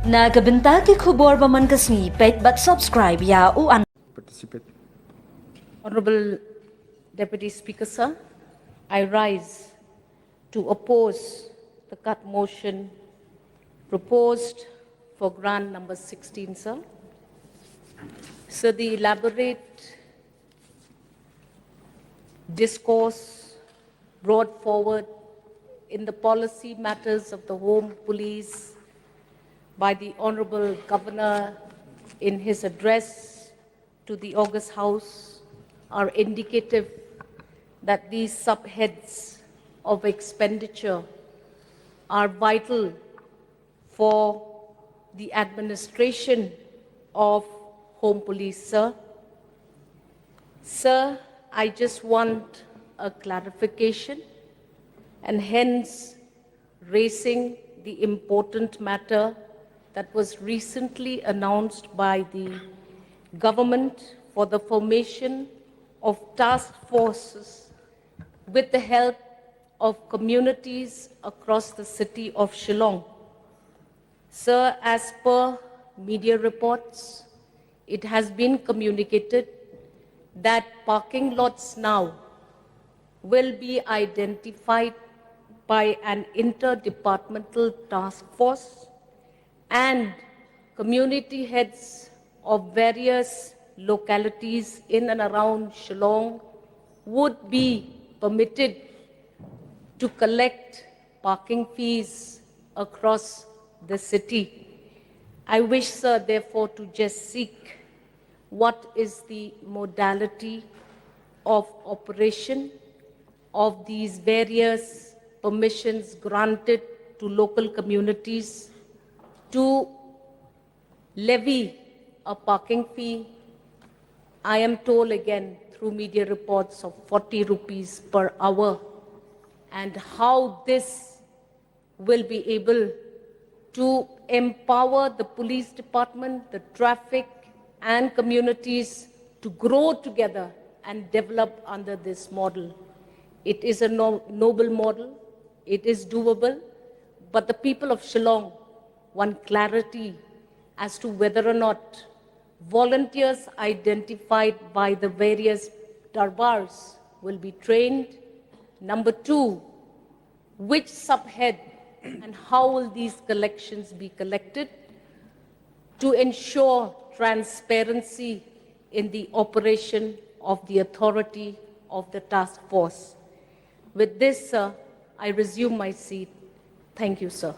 Nagabintagi khubor ba man kasni pet but subscribe ya u an. Participate. Honorable Deputy Speaker, sir, I rise to oppose the cut motion proposed for grant number 16, sir. So the elaborate discourse brought forward in the policy matters of the Home Police by the Honorable Governor in his address to the August House are indicative that these subheads of expenditure are vital for the administration of Home Police, sir. Sir, I just want a clarification and hence raising the important matter that was recently announced by the government for the formation of task forces with the help of communities across the city of Shillong. Sir, as per media reports, it has been communicated that parking lots now will be identified by an interdepartmental task force and community heads of various localities in and around Shillong would be permitted to collect parking fees across the city. I wish, sir, therefore, to just seek what is the modality of operation of these various permissions granted to local communities to levy a parking fee. I am told again through media reports of 40 rupees per hour, and how this will be able to empower the police department, the traffic and communities to grow together and develop under this model. It is a noble model, it is doable, but the people of Shillong want clarity as to whether or not volunteers identified by the various darbars will be trained. Number two, which subhead and how will these collections be collected to ensure transparency in the operation of the authority of the task force. With this, sir, I resume my seat. Thank you, sir.